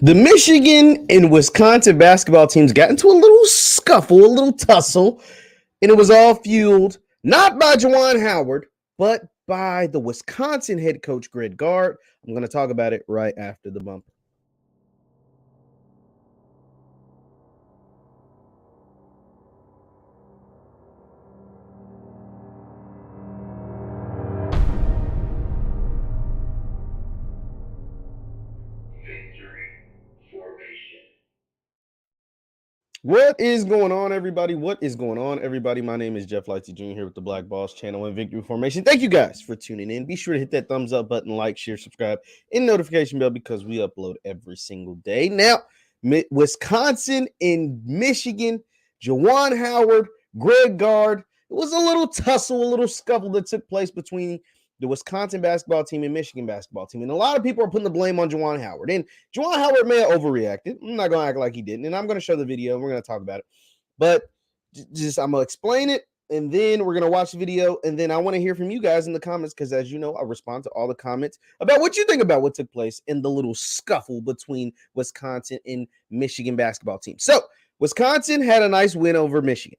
The Michigan and Wisconsin basketball teams got into a little scuffle, a little tussle, and it was all fueled not by Juwan Howard, but by the Wisconsin head coach, Greg Gard. I'm going to talk about it right after the bumper. What is going on, everybody? What is going on, everybody? My name is JeffLightsyJr here with the Black Boss channel and Victory Formation. Thank you guys for tuning in. Be sure to hit that thumbs up button, like, share, subscribe, and notification bell because we upload every single day. Now, Wisconsin and Michigan, Juwan Howard, Greg Gard. It was a little tussle, a little scuffle that took place between the Wisconsin basketball team and Michigan basketball team. And a lot of people are putting the blame on Juwan Howard. And Juwan Howard may have overreacted. I'm not going to act like he didn't. And I'm going to show the video and we're going to talk about it. But I'm going to explain it. And then we're going to watch the video. And then I want to hear from you guys in the comments because, as you know, I respond to all the comments about what you think about what took place in the little scuffle between Wisconsin and Michigan basketball team. So Wisconsin had a nice win over Michigan.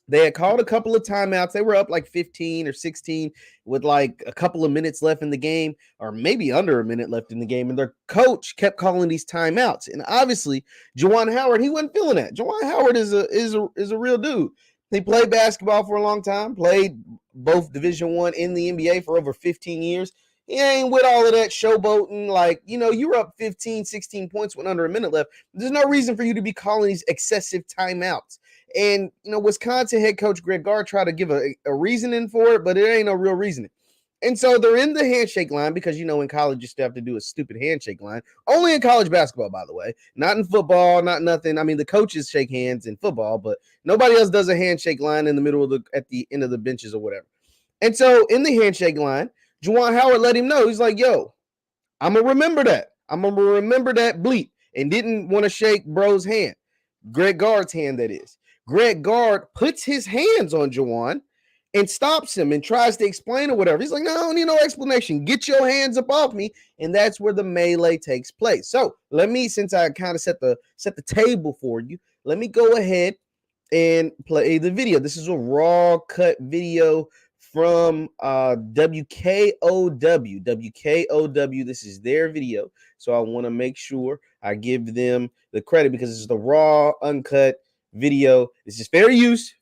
They had called a couple of timeouts. They were up like 15 or 16 with like a couple of minutes left in the game, or maybe under a minute left in the game. And their coach kept calling these timeouts. And obviously, Juwan Howard, he wasn't feeling that. Juwan Howard is a real dude. He played basketball for a long time, played both Division I and the NBA for over 15 years. He ain't with all of that showboating. Like, you know, you were up 15, 16 points with under a minute left. There's no reason for you to be calling these excessive timeouts. And, you know, Wisconsin head coach Greg Gard tried to give a reasoning for it, but it ain't no real reasoning. And so they're in the handshake line because, you know, in college, you still have to do a stupid handshake line. Only in college basketball, by the way. Not in football, not nothing. I mean, the coaches shake hands in football, but nobody else does a handshake line in the middle of at the end of the benches or whatever. And so in the handshake line, Juwan Howard let him know. He's like, yo, I'm going to remember that. I'm going to remember that bleep, and didn't want to shake bro's hand. Greg Gard's hand, that is. Greg Gard puts his hands on Juwan and stops him and tries to explain or whatever. He's like, no, I don't need no explanation. Get your hands up off me. And that's where the melee takes place. So let me, since I kind of set the table for you, let me go ahead and play the video. This is a raw cut video from WKOW. WKOW, this is their video. So I want to make sure I give them the credit because this is the raw, uncut video. This is fair use,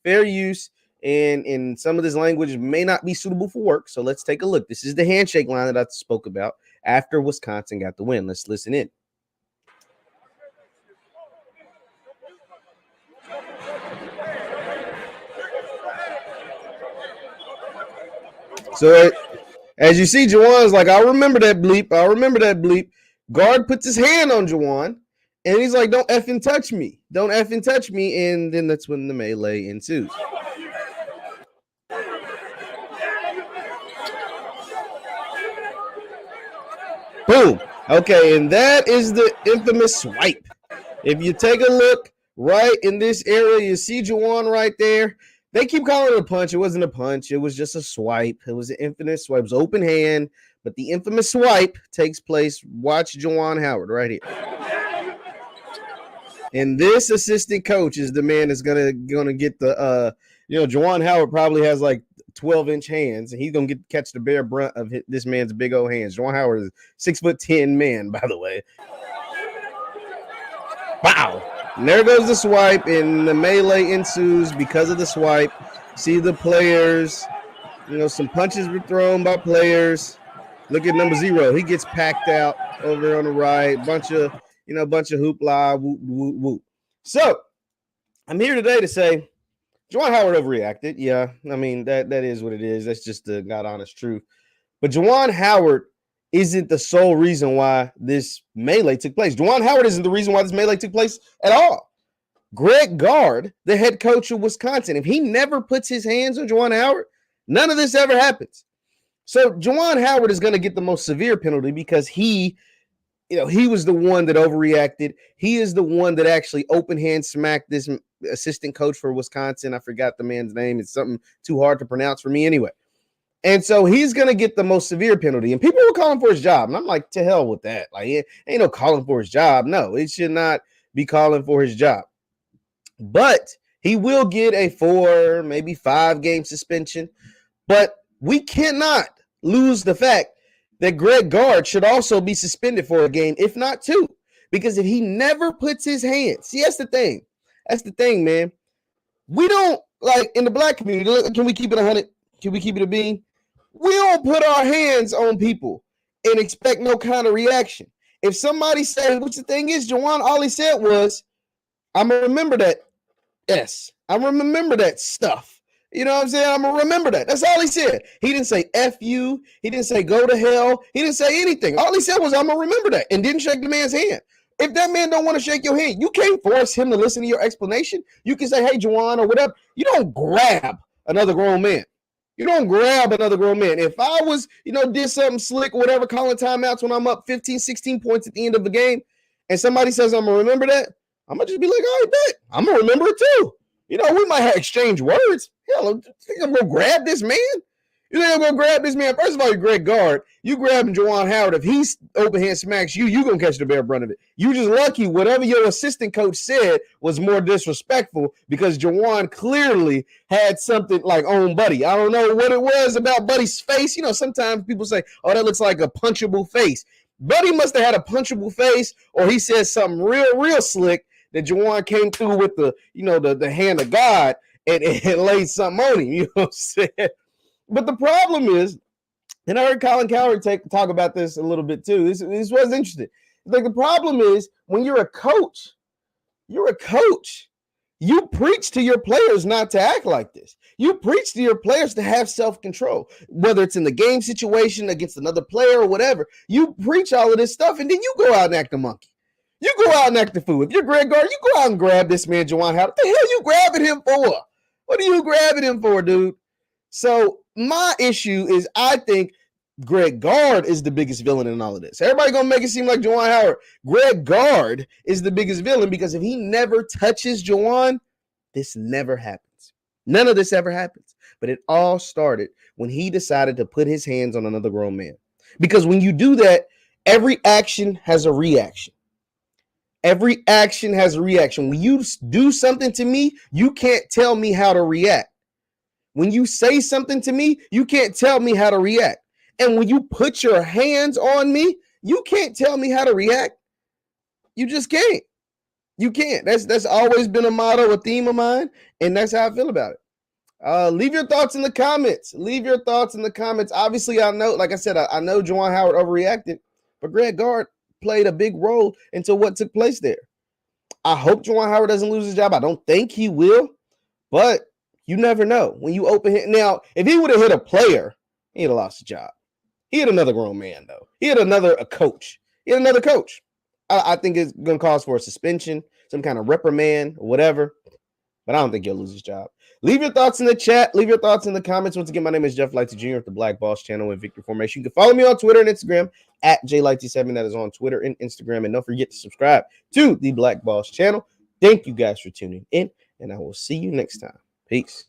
and some of this language may not be suitable for work. So let's take a look. This is the handshake line that I spoke about after Wisconsin got the win. Let's listen in. So as you see, Juwan's like, I remember that bleep. I remember that bleep. Gard puts his hand on Juwan. And he's like, don't effing touch me. Don't effing touch me. And then that's when the melee ensues. Boom. Okay, and that is the infamous swipe. If you take a look right in this area, you see Juwan right there. They keep calling it a punch. It wasn't a punch. It was just a swipe. It was an infamous swipe. It was open hand. But the infamous swipe takes place. Watch Juwan Howard right here. And this assistant coach is the man that's gonna get the Juwan Howard probably has like 12-inch hands, and he's gonna catch the bare brunt of this man's big old hands. Juwan Howard is 6'10" man, by the way. Wow. And there goes the swipe, and the melee ensues because of the swipe. See the players, some punches were thrown by players. Look at number 0. He gets packed out over on the right. Bunch of hoopla, whoop, whoop, whoop. So I'm here today to say Juwan Howard overreacted. Yeah, I mean, that is what it is. That's just the God honest truth. But Juwan Howard isn't the sole reason why this melee took place. Juwan Howard isn't the reason why this melee took place at all. Greg Gard, the head coach of Wisconsin, if he never puts his hands on Juwan Howard, none of this ever happens. So Juwan Howard is going to get the most severe penalty because he was the one that overreacted. He is the one that actually open hand smacked this assistant coach for Wisconsin. I forgot the man's name. It's something too hard to pronounce for me anyway. And so he's going to get the most severe penalty. And people were calling for his job. And I'm like, to hell with that. Like, ain't no calling for his job. No, it should not be calling for his job. But he will get a 4, maybe 5 game suspension. But we cannot lose the fact that Greg Gard should also be suspended for a game, if not 2. Because if he never puts his hands, see, that's the thing. That's the thing, man. We don't, like, in the black community, can we keep it 100? Can we keep it a bean? We don't put our hands on people and expect no kind of reaction. If somebody says, which the thing is, Juwan, all he said was, I'm going to remember that. Yes, I'm going to remember that stuff. You know what I'm saying? I'm going to remember that. That's all he said. He didn't say F you. He didn't say go to hell. He didn't say anything. All he said was, I'm going to remember that, and didn't shake the man's hand. If that man don't want to shake your hand, you can't force him to listen to your explanation. You can say, hey, Juwan, or whatever. You don't grab another grown man. You don't grab another grown man. If I was, did something slick or whatever, calling timeouts when I'm up 15, 16 points at the end of the game, and somebody says I'm going to remember that, I'm going to just be like, all right, bet. I'm going to remember it too. We might have exchanged words. Hell, you think I'm going to grab this man? You think I'm going to grab this man? First of all, you're Greg Gard. You grabbing Juwan Howard. If he's open hand smacks you, you're going to catch the bare brunt of it. You just lucky whatever your assistant coach said was more disrespectful because Juwan clearly had something like on Buddy. I don't know what it was about Buddy's face. Sometimes people say, oh, that looks like a punchable face. Buddy must have had a punchable face, or he said something real slick that Juwan came through with the hand of God and laid something on him. You know what I'm saying? But the problem is, and I heard Colin Cowherd talk about this a little bit too. This was interesting. Like, the problem is when you're a coach. You preach to your players not to act like this. You preach to your players to have self-control, whether it's in the game situation against another player or whatever. You preach all of this stuff, and then you go out and act a monkey. You go out and act the fool. If you're Greg Gard, you go out and grab this man, Juwan Howard. What the hell you grabbing him for? What are you grabbing him for, dude? So my issue is I think Greg Gard is the biggest villain in all of this. Everybody going to make it seem like Juwan Howard. Greg Gard is the biggest villain because if he never touches Juwan, this never happens. None of this ever happens. But it all started when he decided to put his hands on another grown man. Because when you do that, every action has a reaction. Every action has a reaction. When you do something to me, you can't tell me how to react. When you say something to me, you can't tell me how to react. And when you put your hands on me, you can't tell me how to react. You just can't. You can't. That's always been a motto, a theme of mine, and that's how I feel about it. Leave your thoughts in the comments. Obviously, I know, like I said, I know Juwan Howard overreacted, but Greg Gard played a big role into what took place there. I hope Juwan Howard doesn't lose his job. I don't think he will, but you never know. When you open hit now, if he would have hit a player, he'd have lost his job. He hit another grown man, though. He hit a coach. He hit another coach. I think it's going to cause for a suspension, some kind of reprimand, or whatever. But I don't think he'll lose his job. Leave your thoughts in the chat. Leave your thoughts in the comments. Once again, my name is JeffLightsYJr with the Black Boss channel and Victory Formation. You can follow me on Twitter and Instagram at JLightsy7. That is on Twitter and Instagram. And don't forget to subscribe to the Black Boss channel. Thank you guys for tuning in, and I will see you next time. Peace.